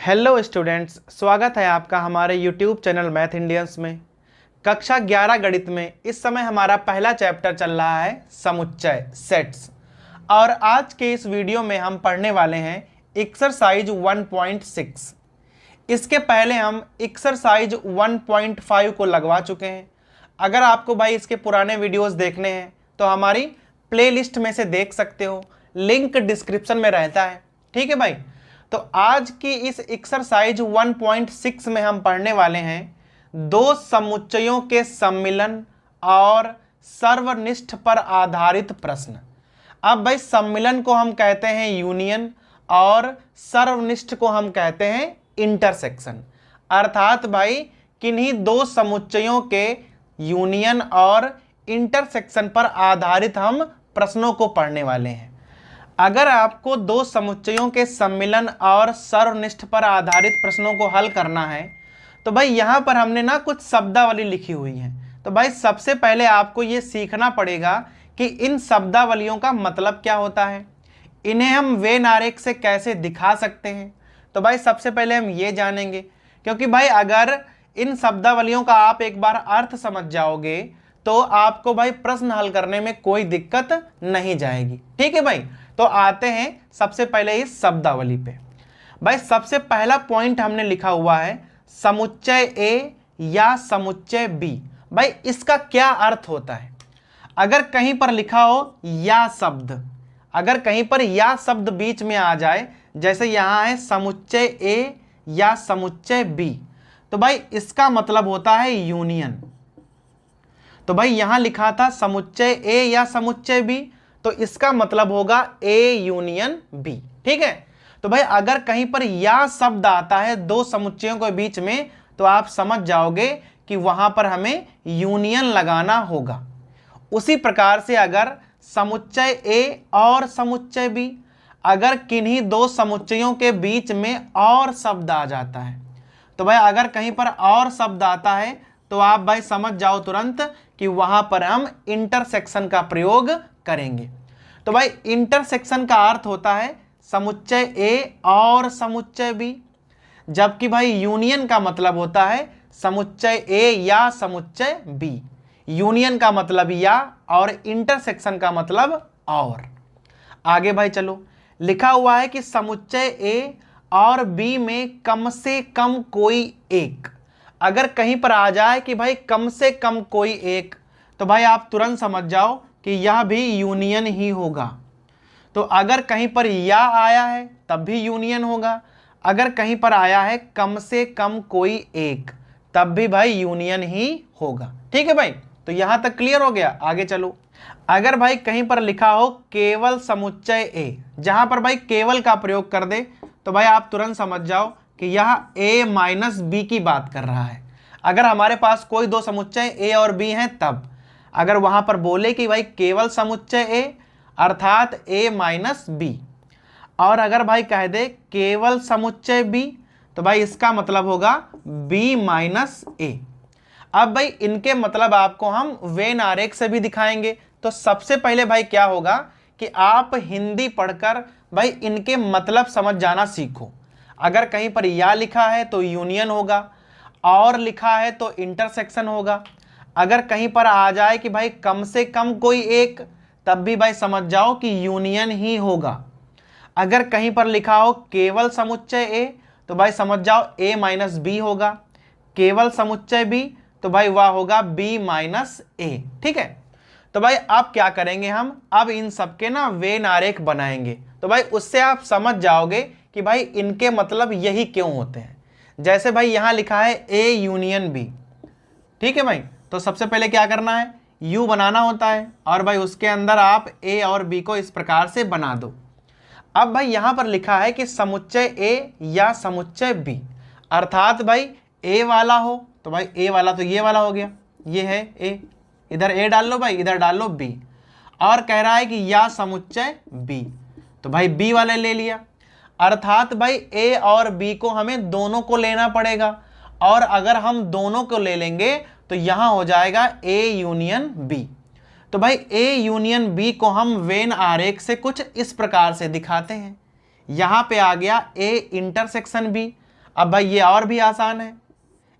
Hello students, स्वागत है आपका हमारे यूट्यूब चैनल मैथ इंडियंस में। कक्षा 11 गणित में इस समय हमारा पहला चैप्टर चल रहा है समुच्चय सेट्स। और आज के इस वीडियो में हम पढ़ने वाले हैं एक्सरसाइज 1.6। इसके पहले हम एक्सरसाइज 1.5 को लगवा चुके हैं। अगर आपको भाई इसके पुराने वीडियोस देखने हैं तो हमारी प्लेलिस्ट में से देख सकते हो, लिंक डिस्क्रिप्शन में रहता है। ठीक है भाई, तो आज की इस एक्सरसाइज 1.6 में हम पढ़ने वाले हैं दो समुच्चयों के सम्मिलन और सर्वनिष्ठ पर आधारित प्रश्न। अब भाई सम्मिलन को हम कहते हैं यूनियन और सर्वनिष्ठ को हम कहते हैं इंटरसेक्शन। अर्थात भाई किन्हीं दो समुच्चयों के यूनियन और इंटरसेक्शन पर आधारित हम प्रश्नों को पढ़ने वाले हैं। अगर आपको दो समुच्चयों के सम्मिलन और सर्वनिष्ठ पर आधारित प्रश्नों को हल करना है तो भाई यहाँ पर हमने ना कुछ शब्दावली लिखी हुई है। तो भाई सबसे पहले आपको ये सीखना पड़ेगा कि इन शब्दावलियों का मतलब क्या होता है, इन्हें हम वेन आरेख से कैसे दिखा सकते हैं। तो भाई सबसे पहले हम ये जानेंगे, क्योंकि भाई अगर इन शब्दावलियों का आप एक बार अर्थ समझ जाओगे तो आपको भाई प्रश्न हल करने में कोई दिक्कत नहीं जाएगी। ठीक है भाई, तो आते हैं सबसे पहले इस शब्दावली पे। भाई सबसे पहला पॉइंट हमने लिखा हुआ है समुच्चय ए या समुच्चय बी। भाई इसका क्या अर्थ होता है? अगर कहीं पर लिखा हो या शब्द, अगर कहीं पर या शब्द बीच में आ जाए, जैसे यहां है समुच्चय ए या समुच्चय बी, तो भाई इसका मतलब होता है यूनियन। तो भाई यहां लिखा था समुच्चय ए या समुच्चय बी, तो इसका मतलब होगा ए यूनियन बी। ठीक है, तो भाई अगर कहीं पर या शब्द आता है दो समुच्चयों के बीच में तो आप समझ जाओगे कि वहां पर हमें यूनियन लगाना होगा। उसी प्रकार से अगर समुच्चय ए और समुच्चय बी, अगर किन्हीं दो समुच्चयों के बीच में और शब्द आ जाता है तो भाई अगर कहीं पर और शब्द आता है तो आप भाई समझ जाओ तुरंत कि वहां पर हम इंटरसेक्शन का प्रयोग करेंगे। तो भाई इंटरसेक्शन का अर्थ होता है समुच्चय ए और समुच्चय बी, जबकि भाई यूनियन का मतलब होता है समुच्चय ए या समुच्चय बी। यूनियन का मतलब या और इंटरसेक्शन का मतलब और। आगे भाई चलो, लिखा हुआ है कि समुच्चय ए और बी में कम से कम कोई एक। अगर कहीं पर आ जाए कि भाई कम से कम कोई एक, तो भाई आप तुरंत समझ जाओ कि यह भी यूनियन ही होगा। तो अगर कहीं पर या आया है तब भी यूनियन होगा, अगर कहीं पर आया है कम से कम कोई एक तब भी भाई यूनियन ही होगा। ठीक है भाई, तो यहां तक क्लियर हो गया। आगे चलो, अगर भाई कहीं पर लिखा हो केवल समुच्चय ए, जहां पर भाई केवल का प्रयोग कर दे तो भाई आप तुरंत समझ जाओ कि यह a माइनस बी की बात कर रहा है। अगर हमारे पास कोई दो समुच्चय a और b हैं तब, अगर वहां पर बोले कि भाई केवल समुच्चय a अर्थात a माइनस बी, और अगर भाई कह दे केवल समुच्चय b तो भाई इसका मतलब होगा b माइनस a। अब भाई इनके मतलब आपको हम वेन आरेख से भी दिखाएंगे। तो सबसे पहले भाई क्या होगा कि आप हिंदी पढ़कर भाई इनके मतलब समझ जाना सीखो। अगर कहीं पर या लिखा है तो यूनियन होगा, और लिखा है तो इंटरसेक्शन होगा। अगर कहीं पर आ जाए कि भाई कम से कम कोई एक, तब भी भाई समझ जाओ कि यूनियन ही होगा। अगर कहीं पर लिखा हो केवल समुच्चय ए तो भाई समझ जाओ a माइनस बी होगा, केवल समुच्चय b तो भाई वह होगा b माइनस a। ठीक है, तो भाई अब क्या करेंगे, हम अब इन सबके ना वेन आरेख बनाएंगे। तो भाई उससे आप समझ जाओगे कि भाई इनके मतलब यही क्यों होते हैं। जैसे भाई यहां लिखा है a यूनियन b। ठीक है भाई, तो सबसे पहले क्या करना है, u बनाना होता है, और भाई उसके अंदर आप a और b को इस प्रकार से बना दो। अब भाई यहां पर लिखा है कि समुच्चय a या समुच्चय b, अर्थात भाई a वाला हो तो भाई a वाला तो ये वाला हो गया, ये है a, इधर a डाल लो भाई, इधर डाल लो b, और कह रहा है कि या समुच्चय b तो भाई b वाले ले लिया। अर्थात भाई a और b को हमें दोनों को लेना पड़ेगा, और अगर हम दोनों को ले लेंगे तो यहां हो जाएगा a यूनियन b। तो भाई a यूनियन b को हम वेन आरेख से कुछ इस प्रकार से दिखाते हैं। यहां पे आ गया a इंटरसेक्शन b, अब भाई ये और भी आसान है,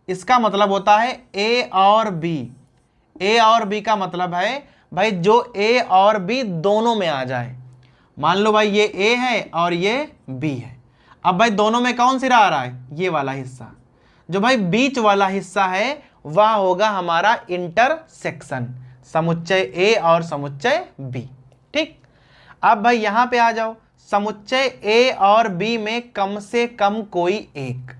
इसका मतलब होता है ए और बी। ए और बी का मतलब है भाई जो ए और बी दोनों में आ जाए। मान लो भाई ये ए है और ये बी है। अब भाई दोनों में कौन सी आ रहा है, ये वाला हिस्सा। जो भाई बीच वाला हिस्सा है वह होगा हमारा इंटरसेक्शन, समुच्चय ए और समुच्चय बी। ठीक, अब भाई यहां पे आ जाओ, समुच्चय ए और बी में कम से कम कोई एक।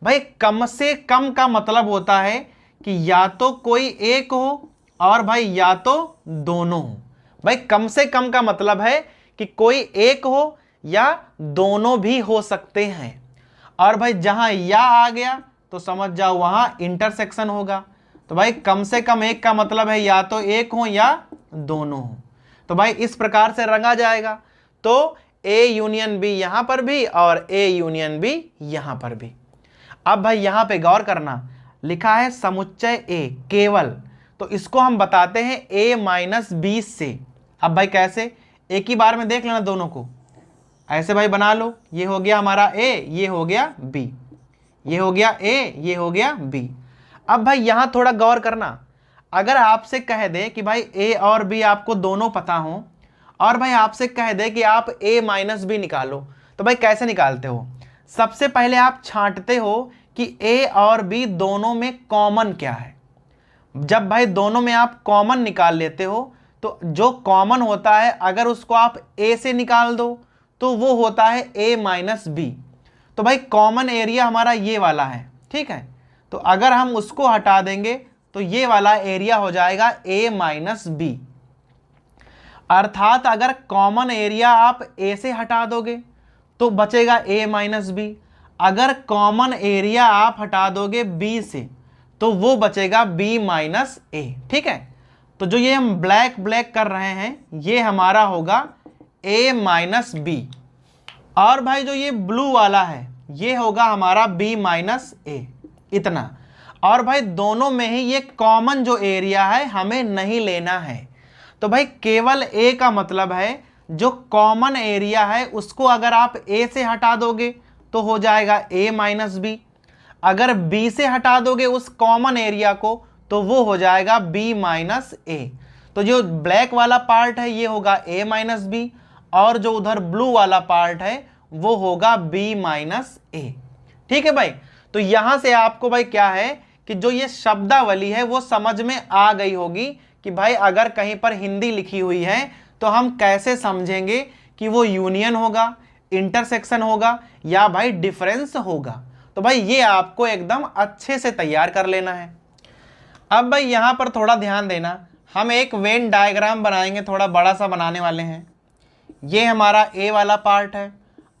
भाई कम से कम का मतलब होता है कि या तो कोई एक हो और भाई या तो दोनों हो। भाई कम से कम का मतलब है कि कोई एक हो या दोनों भी हो सकते हैं। और भाई जहां या आ गया तो समझ जाओ वहां इंटरसेक्शन होगा। तो भाई कम से कम एक का मतलब है या तो एक हो या दोनों हो। तो भाई इस प्रकार से रंगा जाएगा। तो ए यूनियन बी यहां पर भी और ए यूनियन बी यहां पर भी। अब भाई यहां पे गौर करना, लिखा है समुच्चय ए केवल, तो इसको हम बताते हैं ए माइनस बी से। अब भाई कैसे, एक ही बार में देख लेना दोनों को, ऐसे भाई बना लो। ये हो गया हमारा ए, ये हो गया बी, ये हो गया ए, ये हो गया बी। अब भाई यहां थोड़ा गौर करना, अगर आपसे कह दे कि भाई ए और बी आपको दोनों पता हो और भाई आपसे कह दे कि आप ए माइनस बी निकालो, तो भाई कैसे निकालते हो? सबसे पहले आप छांटते हो कि ए और बी दोनों में कॉमन क्या है। जब भाई दोनों में आप कॉमन निकाल लेते हो तो जो कॉमन होता है अगर उसको आप ए से निकाल दो तो वो होता है ए माइनस बी। तो भाई कॉमन एरिया हमारा ये वाला है, ठीक है। तो अगर हम उसको हटा देंगे तो ये वाला एरिया हो जाएगा ए माइनस बी। अर्थात अगर कॉमन एरिया आप ए से हटा दोगे तो बचेगा ए माइनस बी। अगर कॉमन एरिया आप हटा दोगे बी से तो वो बचेगा बी माइनस ए, ठीक है। तो जो ये हम ब्लैक ब्लैक कर रहे हैं ये हमारा होगा ए माइनस बी, और भाई जो ये ब्लू वाला है ये होगा हमारा बी माइनस ए, इतना। और भाई दोनों में ही ये कॉमन जो एरिया है हमें नहीं लेना है। तो भाई केवल ए का मतलब है जो कॉमन एरिया है उसको अगर आप ए से हटा दोगे तो हो जाएगा ए माइनस बी। अगर बी से हटा दोगे उस कॉमन एरिया को तो वो हो जाएगा बी माइनस ए। तो जो ब्लैक वाला पार्ट है ये होगा ए माइनस बी और जो उधर ब्लू वाला पार्ट है वो होगा बी माइनस ए, ठीक है भाई। तो यहां से आपको भाई क्या है कि जो ये शब्दावली है वो समझ में आ गई होगी कि भाई अगर कहीं पर हिंदी लिखी हुई है तो हम कैसे समझेंगे कि वो यूनियन होगा, इंटरसेक्शन होगा या भाई डिफरेंस होगा। तो भाई ये आपको एकदम अच्छे से तैयार कर लेना है। अब भाई यहां पर थोड़ा ध्यान देना, हम एक वेन डायग्राम बनाएंगे, थोड़ा बड़ा सा बनाने वाले हैं। ये हमारा ए वाला पार्ट है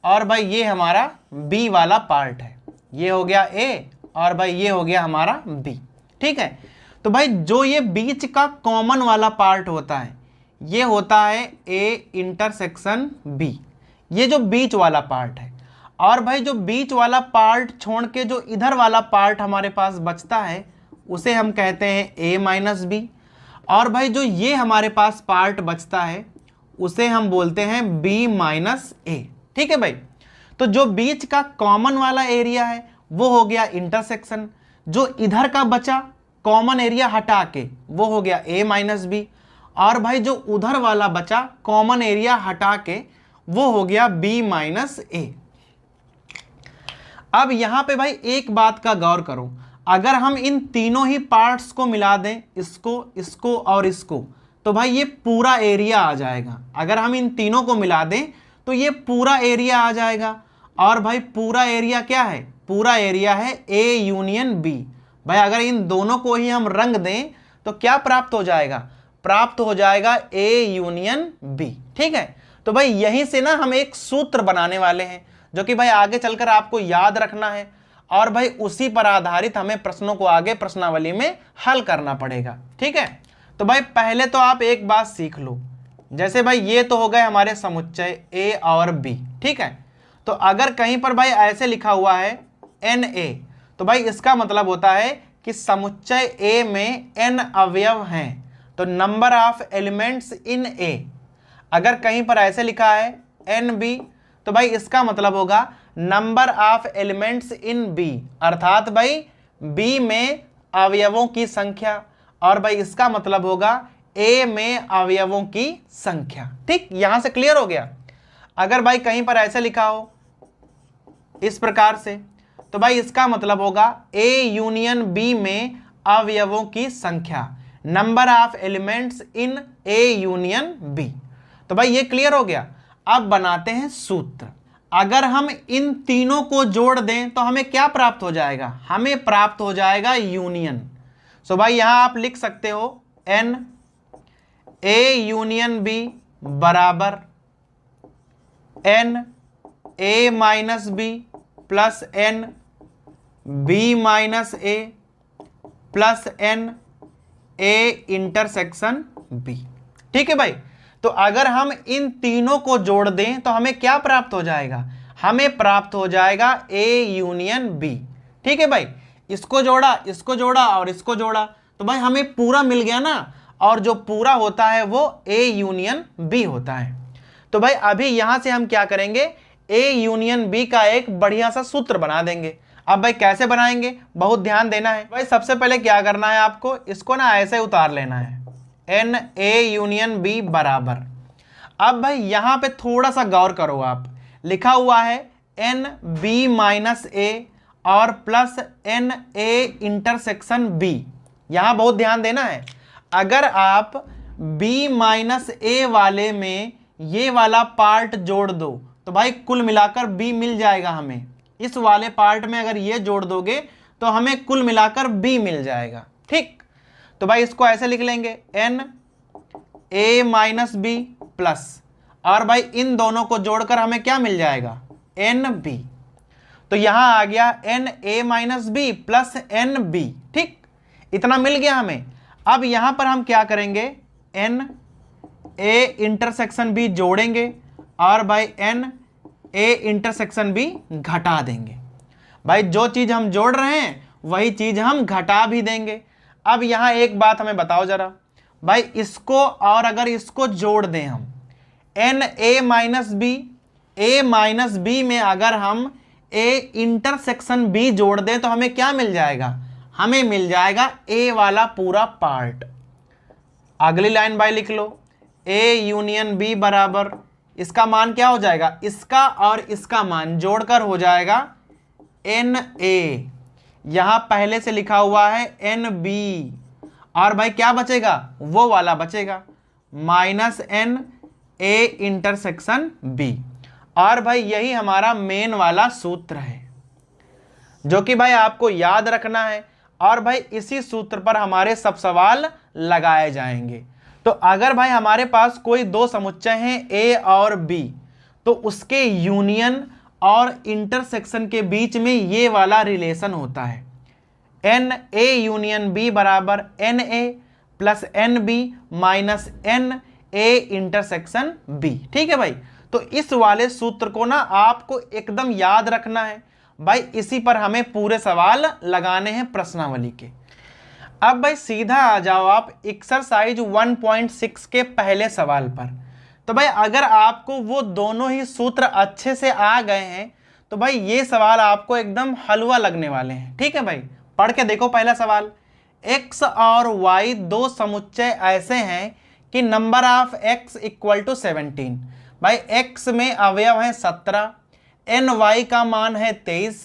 और भाई ये हमारा बी वाला पार्ट है। ये हो गया ए और भाई ये हो गया हमारा बी, ठीक है। तो भाई जो ये बीच का कॉमन वाला पार्ट होता है ये होता है ए इंटरसेक्शन बी, ये जो बीच वाला पार्ट है। और भाई जो बीच वाला पार्ट छोड़ के जो इधर वाला पार्ट हमारे पास बचता है उसे हम कहते हैं ए माइनस बी। और भाई जो ये हमारे पास पार्ट बचता है उसे हम बोलते हैं बी माइनस ए, ठीक है भाई। तो जो बीच का कॉमन वाला एरिया है वो हो गया इंटरसेक्शन, जो इधर का बचा कॉमन एरिया हटा के वो हो गया ए माइनस बी, और भाई जो उधर वाला बचा कॉमन एरिया हटा के वो हो गया बी माइनस ए। अब यहां पे भाई एक बात का गौर करो, अगर हम इन तीनों ही पार्ट्स को मिला दें, इसको, इसको और इसको, तो भाई ये पूरा एरिया आ जाएगा। अगर हम इन तीनों को मिला दें तो ये पूरा एरिया आ जाएगा। और भाई पूरा एरिया क्या है? पूरा एरिया है ए यूनियन बी। भाई अगर इन दोनों को ही हम रंग दें तो क्या प्राप्त हो जाएगा? प्राप्त हो जाएगा ए यूनियन बी, ठीक है। तो भाई यहीं से ना हम एक सूत्र बनाने वाले हैं जो कि भाई आगे चलकर आपको याद रखना है और भाई उसी पर आधारित हमें प्रश्नों को आगे प्रश्नावली में हल करना पड़ेगा, ठीक है। तो भाई पहले तो आप एक बात सीख लो, जैसे भाई ये तो हो गए हमारे समुच्चय ए और बी, ठीक है। तो अगर कहीं पर भाई ऐसे लिखा हुआ है एन ए, तो भाई इसका मतलब होता है कि समुच्चय ए में एन अवयव हैं, तो नंबर ऑफ एलिमेंट्स इन ए। अगर कहीं पर ऐसे लिखा है एन बी, तो भाई इसका मतलब होगा number of elements in B, अर्थात भाई बी में अवयवों की संख्या, और भाई इसका मतलब होगा ए में अवयवों की संख्या। ठीक, यहां से क्लियर हो गया। अगर भाई कहीं पर ऐसे लिखा हो इस प्रकार से, तो भाई इसका मतलब होगा ए यूनियन बी में अवयवों की संख्या, number of elements in A union B. तो भाई ये क्लियर हो गया। अब बनाते हैं सूत्र। अगर हम इन तीनों को जोड़ दें तो हमें क्या प्राप्त हो जाएगा? हमें प्राप्त हो जाएगा यूनियन। सो भाई यहां आप लिख सकते हो एन ए यूनियन बी बराबर n A minus B plus n B minus A plus n A intersection B. ठीक है भाई, तो अगर हम इन तीनों को जोड़ दें तो हमें क्या प्राप्त हो जाएगा? हमें प्राप्त हो जाएगा ए यूनियन बी। ठीक है भाई, इसको जोड़ा, इसको जोड़ा और इसको जोड़ा, तो भाई हमें पूरा मिल गया ना, और जो पूरा होता है वो ए यूनियन बी होता है। तो भाई अभी यहां से हम क्या करेंगे? ए यूनियन बी का एक बढ़िया सा सूत्र बना देंगे। अब भाई कैसे बनाएंगे, बहुत ध्यान देना है भाई। सबसे पहले क्या करना है आपको, इसको ना ऐसे उतार लेना है, एन ए यूनियन बी बराबर। अब भाई यहां पे थोड़ा सा गौर करो, आप लिखा हुआ है एन बी माइनस ए और plus n A intersection B. यहां बहुत ध्यान देना है। अगर आप b माइनस ए वाले में ये वाला पार्ट जोड़ दो तो भाई कुल मिलाकर b मिल जाएगा हमें। इस वाले पार्ट में अगर ये जोड़ दोगे तो हमें कुल मिलाकर b मिल जाएगा। ठीक, तो भाई इसको ऐसे लिख लेंगे n a minus B plus, और भाई इन दोनों को जोड़कर हमें क्या मिल जाएगा? n b। तो यहां आ गया n a minus B plus n b। ठीक, इतना मिल गया हमें। अब यहां पर हम क्या करेंगे? n a इंटरसेक्शन b जोड़ेंगे और भाई n a इंटरसेक्शन b घटा देंगे। भाई जो चीज हम जोड़ रहे हैं वही चीज हम घटा भी देंगे। अब यहां एक बात हमें बताओ जरा भाई, इसको और अगर इसको जोड़ दें हम n a माइनस b में अगर हम a इंटरसेक्शन b जोड़ दें तो हमें क्या मिल जाएगा? हमें मिल जाएगा ए वाला पूरा पार्ट। अगली लाइन भाई लिख लो, ए यूनियन बी बराबर, इसका मान क्या हो जाएगा? इसका और इसका मान जोड़कर हो जाएगा एन ए। यहां पहले से लिखा हुआ है एन बी, और भाई क्या बचेगा? वो वाला बचेगा minus n A intersection B. और भाई यही हमारा मेन वाला सूत्र है जो कि भाई आपको याद रखना है, और भाई इसी सूत्र पर हमारे सब सवाल लगाए जाएंगे। तो अगर भाई हमारे पास कोई दो समुच्चय हैं ए और बी, तो उसके यूनियन और इंटरसेक्शन के बीच में ये वाला रिलेशन होता है, एन ए यूनियन बी बराबर n A plus n B minus n A intersection B. ठीक है भाई, तो इस वाले सूत्र को ना आपको एकदम याद रखना है भाई, इसी पर हमें पूरे सवाल लगाने हैं प्रश्नावली के। अब भाई सीधा आ जाओ आप एक्सरसाइज 1.6 के पहले सवाल पर। तो भाई अगर आपको वो दोनों ही सूत्र अच्छे से आ गए हैं तो भाई ये सवाल आपको एकदम हलवा लगने वाले हैं। ठीक है भाई, पढ़ के देखो पहला सवाल। x और y दो समुच्चय ऐसे हैं कि number of x equal to 17। भाई x में अवयव है 17, ny का मान है 23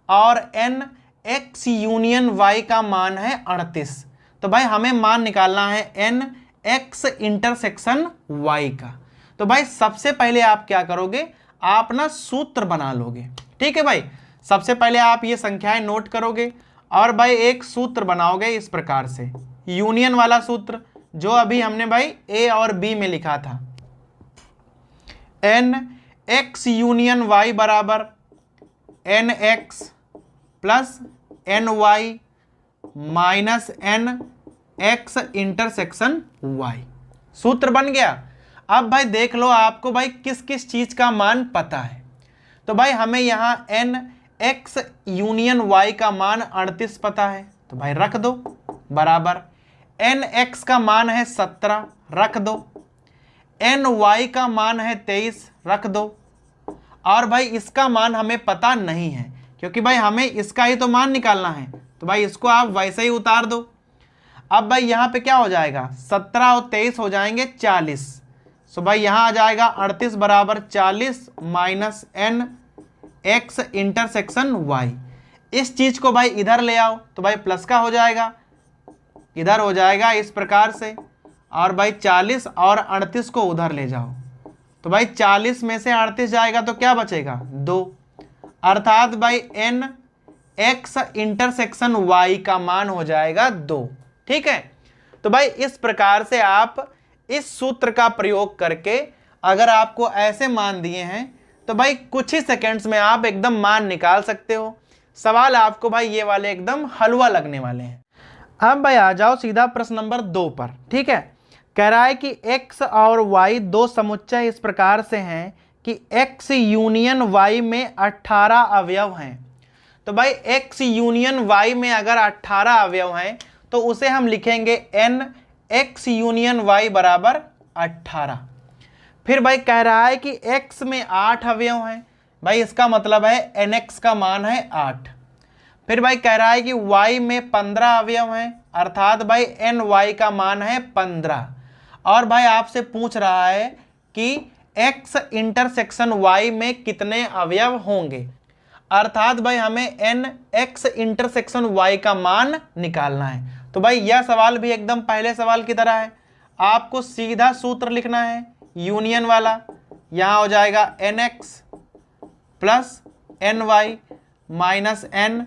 और n x यूनियन y का मान है 38। तो भाई हमें मान निकालना है n x इंटरसेक्शन y का। तो भाई सबसे पहले आप क्या करोगे? आप ना सूत्र बना लोगे। ठीक है भाई, सबसे पहले आप ये संख्याएं नोट करोगे और भाई एक सूत्र बनाओगे इस प्रकार से, यूनियन वाला सूत्र जो अभी हमने भाई a और b में लिखा था। n x यूनियन y बराबर n x plus n y minus n x intersection y। सूत्र बन गया। अब भाई देख लो आपको भाई किस किस चीज का मान पता है। तो भाई हमें यहाँ एन एक्स यूनियन y का मान 38 पता है, तो भाई रख दो बराबर एन एक्स का मान है 17, रख दो, एन वाई का मान है 23, रख दो, और भाई इसका मान हमें पता नहीं है, क्योंकि भाई हमें इसका ही तो मान निकालना है, तो भाई इसको आप वैसे ही उतार दो। अब भाई यहाँ पे क्या हो जाएगा, 17 और 23 हो जाएंगे 40। सो भाई यहाँ आ जाएगा 38 बराबर 40 minus n x intersection y। इस चीज को भाई इधर ले आओ तो भाई प्लस का हो जाएगा, इधर हो जाएगा इस प्रकार से, और भाई 40 और 38 को उधर ले जाओ तो भाई 40 में से 38 जाएगा तो क्या बचेगा 2, अर्थात भाई n x इंटरसेक्शन y का मान हो जाएगा 2। ठीक है, तो भाई इस प्रकार से आप इस सूत्र का प्रयोग करके अगर आपको ऐसे मान दिए हैं तो भाई कुछ ही सेकंड्स में आप एकदम मान निकाल सकते हो। सवाल आपको भाई ये वाले एकदम हलवा लगने वाले हैं। अब भाई आ जाओ सीधा प्रश्न नंबर 2 पर। ठीक है, कह रहा है कि x और y दो समुच्चय इस प्रकार से हैं कि x यूनियन y में 18 अवयव हैं। तो भाई x यूनियन y में अगर 18 अवयव हैं तो उसे हम लिखेंगे n x यूनियन y बराबर 18। फिर भाई कह रहा है कि x में 8 अवयव हैं, भाई इसका मतलब है nx का मान है 8। फिर भाई कह रहा है कि y में 15 अवयव हैं, अर्थात भाई ny का मान है 15। और भाई आपसे पूछ रहा है कि x इंटरसेक्शन y में कितने अवयव होंगे, अर्थात भाई हमें n x इंटरसेक्शन y का मान निकालना है। तो भाई यह सवाल भी एकदम पहले सवाल की तरह है, आपको सीधा सूत्र लिखना है यूनियन वाला। यहाँ हो जाएगा nx plus ny minus n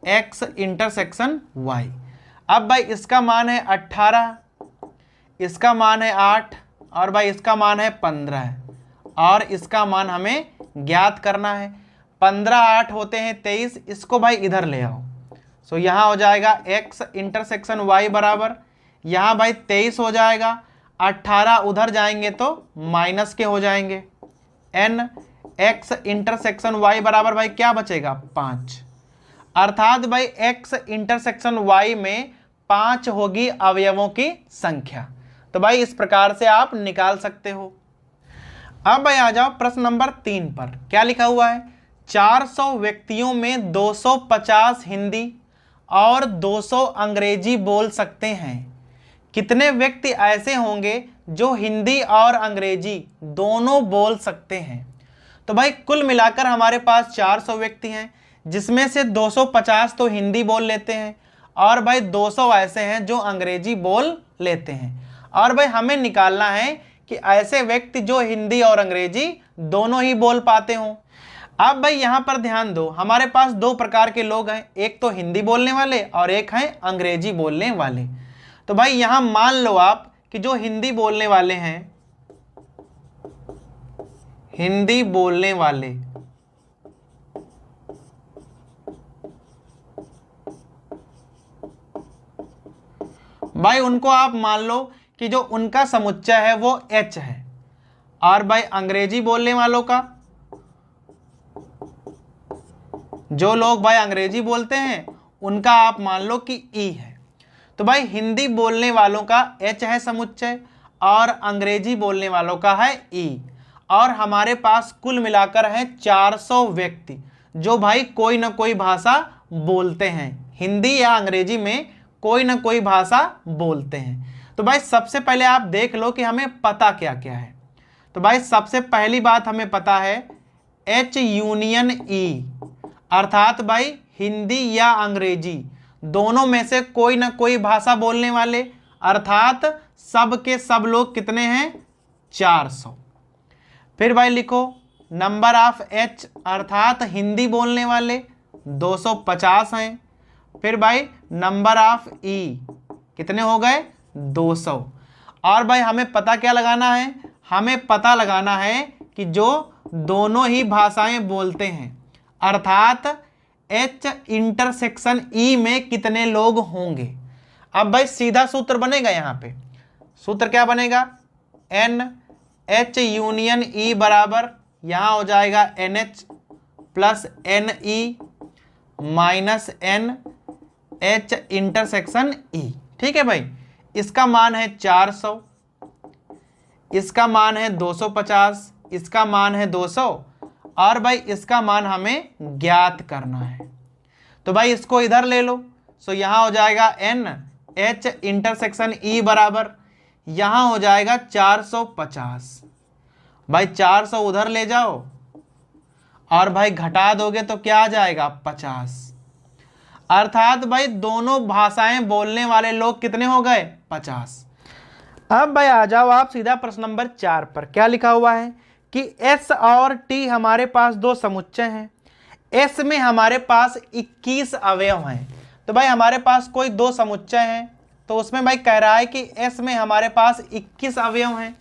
x intersection y। अब भाई इसका मान है 18, इसका मान है 8 और भाई इसका मान है 15 और इसका मान हमें ज्ञात करना है। 15 8 होते हैं 23, इसको भाई इधर ले आओ। सो यहाँ हो जाएगा x इंटरसेक्शन y बराबर, यहाँ भाई 23 हो जाएगा, 18 उधर जाएंगे तो माइनस के हो जाएंगे, n x इंटरसेक्शन y बराबर भाई क्या बचेगा 5, अर्थात भाई x इंटरसेक्शन y में 5 होगी अवयवों की संख्या। तो भाई इस प्रकार से आप निकाल सकते हो। अब भाई आ जाओ प्रश्न नंबर 3 पर। क्या लिखा हुआ है, 400 व्यक्तियों में 250 हिंदी और 200 अंग्रेजी बोल सकते हैं। कितने व्यक्ति ऐसे होंगे जो हिंदी और अंग्रेजी दोनों बोल सकते हैं। तो भाई कुल मिलाकर हमारे पास 400 व्यक्ति हैं, जिसमें से 250 तो हिंदी बोल लेते हैं और भाई 200 ऐसे हैं जो अंग्रेजी बोल लेते हैं। और भाई हमें निकालना है कि ऐसे व्यक्ति जो हिंदी और अंग्रेजी दोनों ही बोल पाते हों। अब भाई यहाँ पर ध्यान दो, हमारे पास दो प्रकार के लोग हैं, एक तो हिंदी बोलने वाले और एक हैं अंग्रेजी बोलने वाले। तो भाई यहाँ मान लो आप कि जो हिंदी बोलने वाले हैं, हिंदी बोलने वाले भाई उनको आप मान लो कि जो उनका समुच्चय है वो H है, और भाई अंग्रेजी बोलने वालों का, जो लोग भाई अंग्रेजी बोलते हैं उनका आप मान लो कि E है। तो भाई हिंदी बोलने वालों का H है समुच्चय और अंग्रेजी बोलने वालों का है E, और हमारे पास कुल मिलाकर है 400 व्यक्ति जो भाई कोई ना कोई भाषा बोलते हैं, हिंदी या अंग्रेजी में कोई ना कोई भाषा बोलते हैं। तो भाई सबसे पहले आप देख लो कि हमें पता क्या क्या है। तो भाई सबसे पहली बात हमें पता है H यूनियन E, अर्थात भाई हिंदी या अंग्रेजी दोनों में से कोई ना कोई भाषा बोलने वाले, अर्थात सब के सब लोग कितने हैं 400। फिर भाई लिखो नंबर ऑफ H, अर्थात हिंदी बोलने वाले 250 हैं। फिर भाई नंबर ऑफ E कितने हो गए 200। और भाई हमें पता क्या लगाना है, हमें पता लगाना है कि जो दोनों ही भाषाएं बोलते हैं, अर्थात H इंटरसेक्शन E में कितने लोग होंगे। अब भाई सीधा सूत्र बनेगा, यहाँ पे सूत्र क्या बनेगा, N H यूनियन E बराबर यहाँ हो जाएगा NH plus NE minus N H intersection E। ठीक है भाई, इसका मान है 400, इसका मान है 250, इसका मान है 200 और भाई इसका मान हमें ज्ञात करना है। तो भाई इसको इधर ले लो, सो यहाँ हो जाएगा एन एच इंटरसेक्शन ई बराबर, यहाँ हो जाएगा 450। भाई 400 उधर ले जाओ और भाई घटा दोगे तो क्या आ जाएगा 50। अर्थात भाई दोनों भाषाएं बोलने वाले लोग कितने हो गए 50। अब भाई आ जाओ आप सीधा प्रश्न नंबर 4 पर। क्या लिखा हुआ है कि S और T हमारे पास दो समुच्चय हैं। S में हमारे पास 21 अवयव हैं। तो भाई हमारे पास कोई दो समुच्चय हैं, तो उसमें भाई कह रहा है कि S में हमारे पास 21 अवयव हैं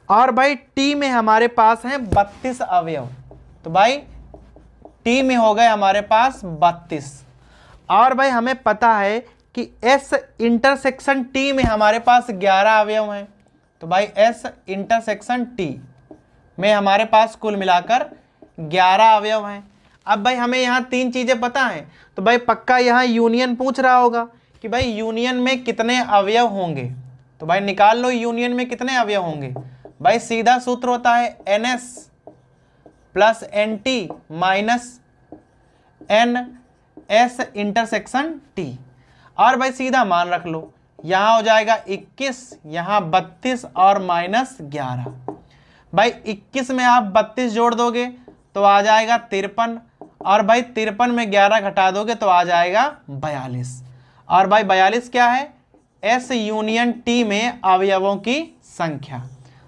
और भाई T में हमारे पास हैं 32 अवयव। तो भाई T में हो गए हमारे पास 32 और भाई हमें पता है कि S इंटरसेक्शन T में हमारे पास 11 अवयव हैं। तो भाई S इंटरसेक्शन T में हमारे पास कुल मिलाकर 11 अवयव हैं। अब भाई हमें यहाँ तीन चीज़ें पता हैं, तो भाई पक्का यहाँ यूनियन पूछ रहा होगा कि भाई यूनियन में कितने अवयव होंगे। तो भाई निकाल लो यूनियन में कितने अवयव होंगे। भाई सीधा सूत्र होता है NS plus NT minus NS intersection T। और भाई सीधा मान रख लो, यहाँ हो जाएगा 21, यहाँ 32 और माइनस 11। भाई 21 में आप 32 जोड़ दोगे तो आ जाएगा 53 और भाई 53 में 11 घटा दोगे तो आ जाएगा 42। और भाई 42 क्या है S यूनियन T में अवयवों की संख्या।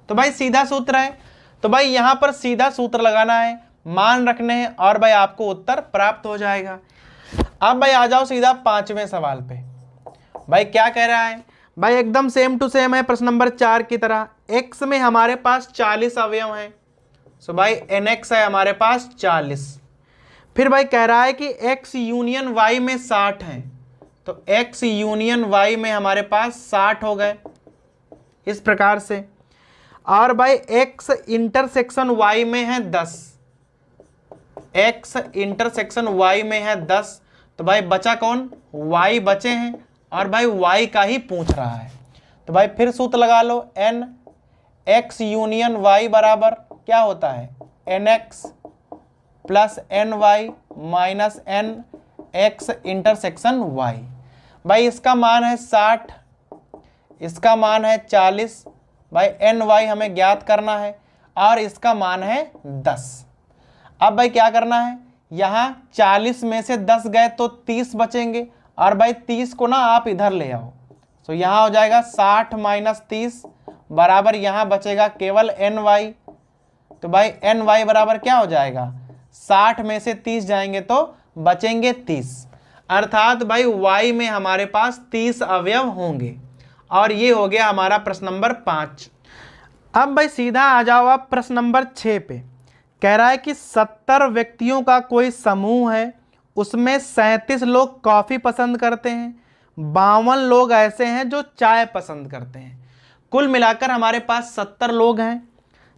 तो भाई सीधा सूत्र है। तो भाई यहाँ पर सीधा सूत्र लगाना है, मान रखने हैं और भाई आपको उत्तर प्राप्त हो जाएगा। अब भाई आ जाओ सीधा 5वें सवाल पे। भाई क्या कह रहा है, भाई एकदम सेम टू सेम है प्रश्न नंबर 4 की तरह। X में हमारे पास 40 अवयव हैं। सो भाई NX है हमारे पास 40। फिर भाई कह रहा है कि X यूनियन Y में 60 हैं। तो X यूनियन Y में हमारे पास 60 हो गए इस प्रकार से। और भाई X इंटरसेक्शन Y में है 10। X इंटरसेक्शन Y में है 10। तो भाई बचा कौन, Y बचे हैं और भाई Y का ही पूछ रहा है। तो भाई फिर सूत्र लगा लो, N X यूनियन Y बराबर क्या होता है NX plus NY minus NX intersection Y। भाई इसका मान है 60, इसका मान है 40। भाई NY हमें ज्ञात करना है और इसका मान है 10। अब भाई क्या करना है, यहाँ 40 में से 10 गए तो 30 बचेंगे और भाई 30 को ना आप इधर ले आओ। तो यहाँ हो जाएगा 60 माइनस 30 बराबर यहाँ बचेगा केवल NY। तो भाई NY बराबर क्या हो जाएगा, 60 में से 30 जाएंगे तो बचेंगे 30। अर्थात भाई Y में हमारे पास 30 अवयव होंगे। और ये हो गया हमारा प्रश्न नंबर 5। अब भाई सीधा आ जाओ आप प्रश्न नंबर 6 पे। कह रहा है कि 70 व्यक्तियों का कोई समूह है, उसमें 37 लोग कॉफ़ी पसंद करते हैं, 52 लोग ऐसे हैं जो चाय पसंद करते हैं। कुल मिलाकर हमारे पास 70 लोग हैं,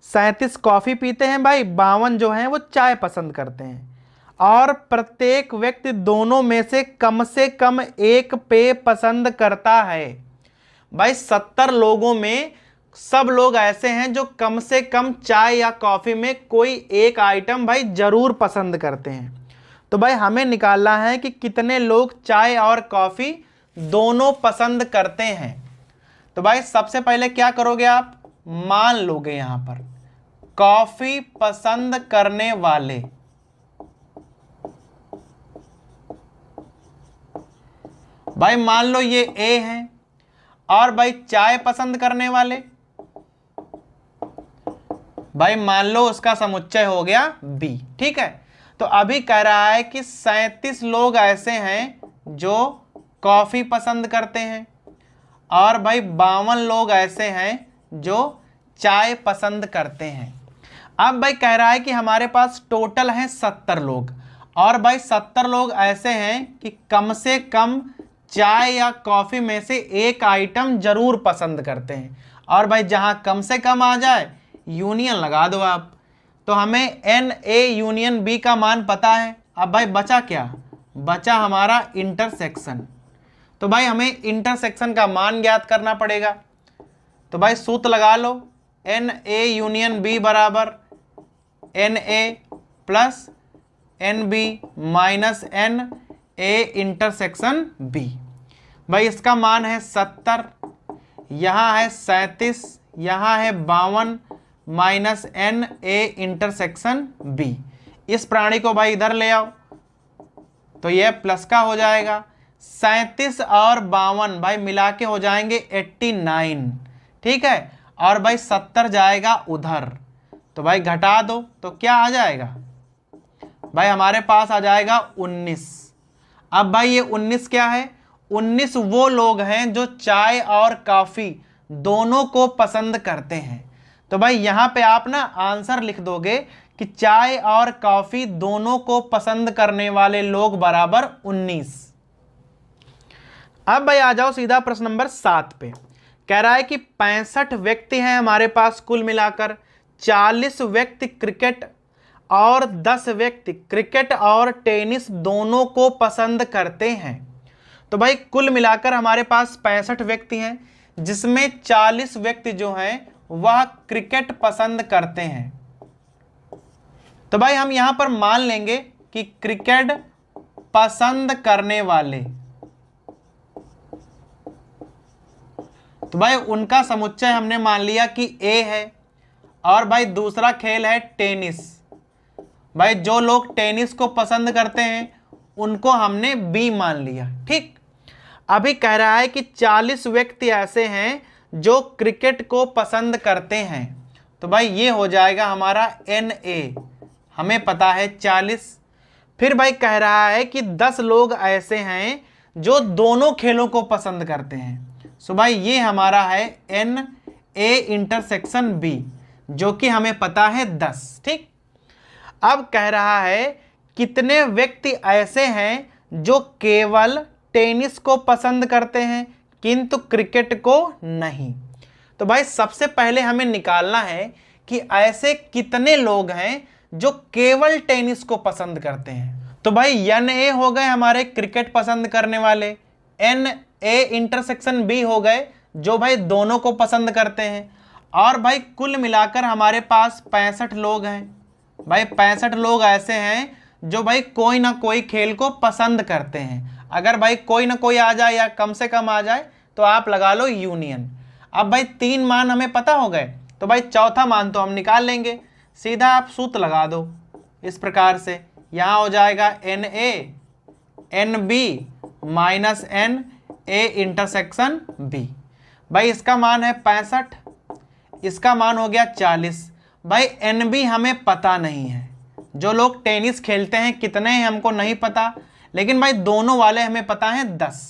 37 कॉफ़ी पीते हैं भाई, 52 जो हैं वो चाय पसंद करते हैं और प्रत्येक व्यक्ति दोनों में से कम एक पेय पसंद करता है। भाई 70 लोगों में सब लोग ऐसे हैं जो कम से कम चाय या कॉफ़ी में कोई एक आइटम भाई ज़रूर पसंद करते हैं। तो भाई हमें निकालना है कि कितने लोग चाय और कॉफ़ी दोनों पसंद करते हैं। तो भाई सबसे पहले क्या करोगे आप, मान लोगे यहाँ पर कॉफ़ी पसंद करने वाले, भाई मान लो ये A हैं और भाई चाय पसंद करने वाले भाई मान लो उसका समुच्चय हो गया B। ठीक है, तो अभी कह रहा है कि 37 लोग ऐसे हैं जो कॉफ़ी पसंद करते हैं और भाई 52 लोग ऐसे हैं जो चाय पसंद करते हैं। अब भाई कह रहा है कि हमारे पास टोटल हैं 70 लोग और भाई 70 लोग ऐसे हैं कि कम से कम चाय या कॉफ़ी में से एक आइटम ज़रूर पसंद करते हैं। और भाई जहाँ कम से कम आ जाए यूनियन लगा दो आप। तो हमें NA यूनियन B का मान पता है। अब भाई बचा क्या, बचा हमारा इंटरसेक्शन। तो भाई हमें इंटरसेक्शन का मान ज्ञात करना पड़ेगा। तो भाई सूत्र लगा लो, NA यूनियन B बराबर NA plus n B minus n A intersection B. भाई इसका मान है 70, यहाँ है 37, यहाँ है 52 minus n A intersection B. इस प्राणी को भाई इधर ले आओ तो यह प्लस का हो जाएगा। 37 और 52 भाई मिला के हो जाएंगे 89, ठीक है। और भाई 70 जाएगा उधर, तो भाई घटा दो तो क्या आ जाएगा भाई, हमारे पास आ जाएगा 19। अब भाई ये 19 क्या है, 19 वो लोग हैं जो चाय और कॉफी दोनों को पसंद करते हैं। तो भाई यहाँ पे आप ना आंसर लिख दोगे कि चाय और कॉफी दोनों को पसंद करने वाले लोग बराबर 19। अब भाई आ जाओ सीधा प्रश्न नंबर 7 पे। कह रहा है कि 65 व्यक्ति हैं हमारे पास कुल मिलाकर, 40 व्यक्ति क्रिकेट और 10 व्यक्ति क्रिकेट और टेनिस दोनों को पसंद करते हैं। तो भाई कुल मिलाकर हमारे पास 65 व्यक्ति हैं, जिसमें 40 व्यक्ति जो हैं वह क्रिकेट पसंद करते हैं। तो भाई हम यहां पर मान लेंगे कि क्रिकेट पसंद करने वाले, तो भाई उनका समुच्चय हमने मान लिया कि ए है। और भाई दूसरा खेल है टेनिस, भाई जो लोग टेनिस को पसंद करते हैं उनको हमने बी मान लिया, ठीक। अभी कह रहा है कि 40 व्यक्ति ऐसे हैं जो क्रिकेट को पसंद करते हैं। तो भाई ये हो जाएगा हमारा एन ए, हमें पता है 40। फिर भाई कह रहा है कि 10 लोग ऐसे हैं जो दोनों खेलों को पसंद करते हैं। सो भाई ये हमारा है एन ए इंटरसेक्शन बी, जो कि हमें पता है 10, ठीक। अब कह रहा है कितने व्यक्ति ऐसे हैं जो केवल टेनिस को पसंद करते हैं किंतु क्रिकेट को नहीं। तो भाई सबसे पहले हमें निकालना है कि ऐसे कितने लोग हैं जो केवल टेनिस को पसंद करते हैं। तो भाई एन ए हो गए हमारे क्रिकेट पसंद करने वाले, एन ए इंटरसेक्शन बी हो गए जो भाई दोनों को पसंद करते हैं। और भाई कुल मिलाकर हमारे पास 65 लोग हैं। भाई 65 लोग ऐसे हैं जो भाई कोई ना कोई खेल को पसंद करते हैं। अगर भाई कोई ना कोई आ जाए या कम से कम आ जाए तो आप लगा लो यूनियन। अब भाई 3 मान हमें पता हो गए, तो भाई चौथा मान तो हम निकाल लेंगे। सीधा आप सूत्र लगा दो इस प्रकार से, यहाँ हो जाएगा n A n B minus n A intersection B. भाई इसका मान है 65, इसका मान हो गया 40। भाई एन बी हमें पता नहीं है, जो लोग टेनिस खेलते हैं कितने हैं हमको नहीं पता, लेकिन भाई दोनों वाले हमें पता है 10।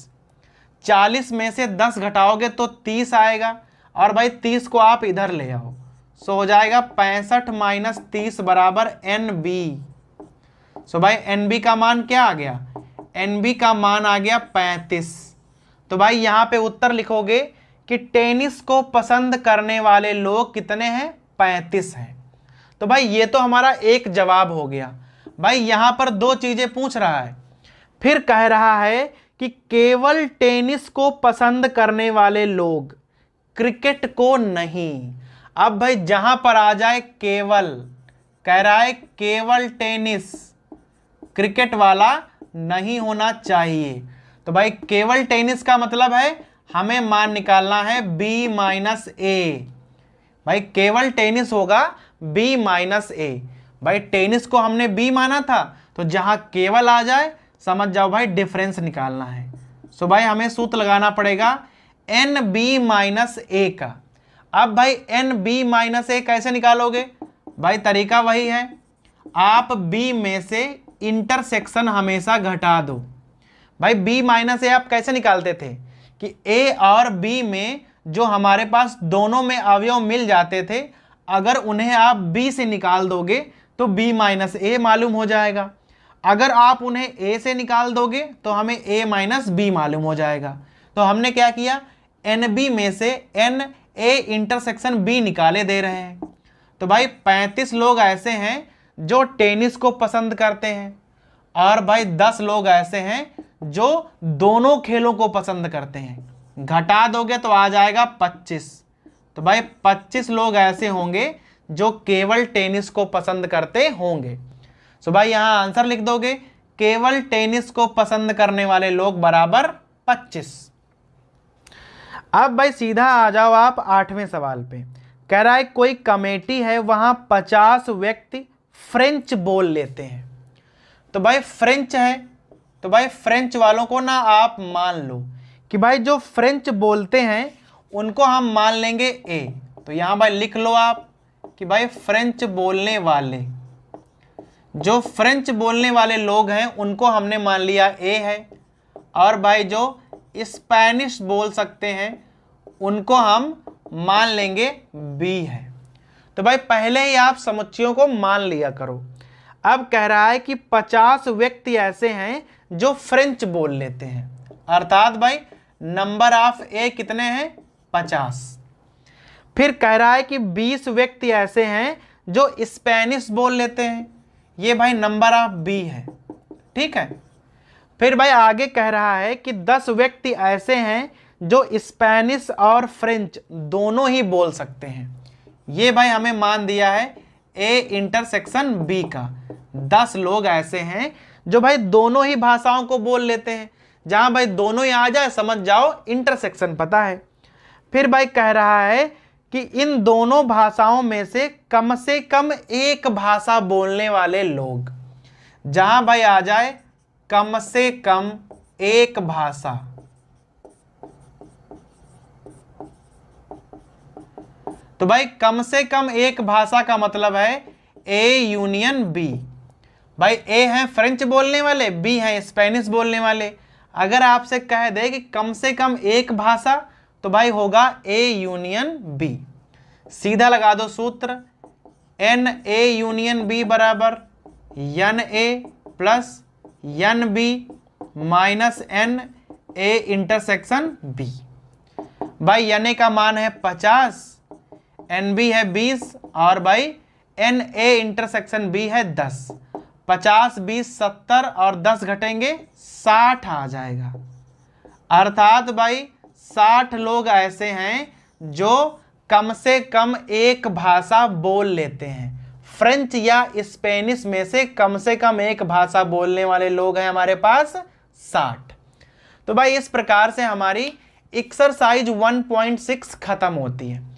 40 में से 10 घटाओगे तो 30 आएगा, और भाई 30 को आप इधर ले आओ, सो हो जाएगा 65 माइनस 30 बराबर एन बी। सो भाई एन बी का मान क्या आ गया, एन बी का मान आ गया 35। तो भाई यहाँ पे उत्तर लिखोगे कि टेनिस को पसंद करने वाले लोग कितने हैं, 35 हैं। तो भाई ये तो हमारा एक जवाब हो गया। भाई यहाँ पर 2 चीजें पूछ रहा है, फिर कह रहा है कि केवल टेनिस को पसंद करने वाले लोग क्रिकेट को नहीं। अब भाई जहां पर आ जाए केवल, कह रहा है केवल टेनिस, क्रिकेट वाला नहीं होना चाहिए। तो भाई केवल टेनिस का मतलब है हमें मान निकालना है b माइनस ए। भाई केवल टेनिस होगा b माइनस ए। भाई टेनिस को हमने b माना था, तो जहां केवल आ जाए समझ जाओ भाई डिफरेंस निकालना है। सो भाई हमें सूत्र लगाना पड़ेगा एन बी माइनस ए का। अब भाई एन बी माइनस ए कैसे निकालोगे, भाई तरीका वही है, आप b में से इंटरसेक्शन हमेशा घटा दो। भाई b माइनस ए आप कैसे निकालते थे कि a और b में जो हमारे पास दोनों में अवयव मिल जाते थे, अगर उन्हें आप b से निकाल दोगे तो b माइनस ए मालूम हो जाएगा। अगर आप उन्हें a से निकाल दोगे तो हमें a माइनस बी मालूम हो जाएगा। तो हमने क्या किया, एन बी में से एन ए इंटरसेक्शन बी निकाले दे रहे हैं। तो भाई 35 लोग ऐसे हैं जो टेनिस को पसंद करते हैं, और भाई 10 लोग ऐसे हैं जो दोनों खेलों को पसंद करते हैं। घटा दोगे तो आ जाएगा 25। तो भाई 25 लोग ऐसे होंगे जो केवल टेनिस को पसंद करते होंगे। सो भाई यहां आंसर लिख दोगे, केवल टेनिस को पसंद करने वाले लोग बराबर 25। अब भाई सीधा आ जाओ आप 8वें सवाल पे। कह रहा है कोई कमेटी है, वहां 50 व्यक्ति फ्रेंच बोल लेते हैं। तो भाई फ्रेंच है, तो भाई फ्रेंच वालों को ना आप मान लो कि भाई जो फ्रेंच बोलते हैं उनको हम मान लेंगे ए। तो यहां भाई लिख लो आप कि भाई फ्रेंच बोलने वाले, जो फ्रेंच बोलने वाले लोग हैं उनको हमने मान लिया ए है, और भाई जो स्पेनिश बोल सकते हैं उनको हम मान लेंगे बी है। तो भाई पहले ही आप समुच्चयों को मान लिया करो। अब कह रहा है कि 50 व्यक्ति ऐसे हैं जो फ्रेंच बोल लेते हैं, अर्थात भाई नंबर ऑफ ए कितने हैं, 50। फिर कह रहा है कि 20 व्यक्ति ऐसे हैं जो स्पेनिश बोल लेते हैं, ये भाई नंबर ऑफ बी है, ठीक है। फिर भाई आगे कह रहा है कि 10 व्यक्ति ऐसे हैं जो स्पेनिश और फ्रेंच दोनों ही बोल सकते हैं, ये भाई हमें मान दिया है ए इंटरसेक्शन बी का। 10 लोग ऐसे हैं जो भाई दोनों ही भाषाओं को बोल लेते हैं, जहां भाई दोनों ही आ जाए समझ जाओ इंटरसेक्शन पता है। फिर भाई कह रहा है कि इन दोनों भाषाओं में से कम एक भाषा बोलने वाले लोग, जहां भाई आ जाए कम से कम एक भाषा, तो भाई कम से कम एक भाषा का मतलब है ए यूनियन बी। भाई ए है फ्रेंच बोलने वाले, बी है स्पेनिश बोलने वाले। अगर आपसे कह दे कि कम से कम एक भाषा, तो भाई होगा ए यूनियन बी। सीधा लगा दो सूत्र, एन ए यूनियन बी बराबर n A plus n B minus n A intersection B. भाई एन ए का मान है 50, एन बी है 20, और भाई एन ए इंटरसेक्शन बी है 10। 50 20 70 और 10 घटेंगे 60 आ जाएगा। अर्थात भाई 60 लोग ऐसे हैं जो कम से कम एक भाषा बोल लेते हैं। फ्रेंच या स्पेनिश में से कम एक भाषा बोलने वाले लोग हैं हमारे पास 60। तो भाई इस प्रकार से हमारी एक्सरसाइज 1.6 खत्म होती है।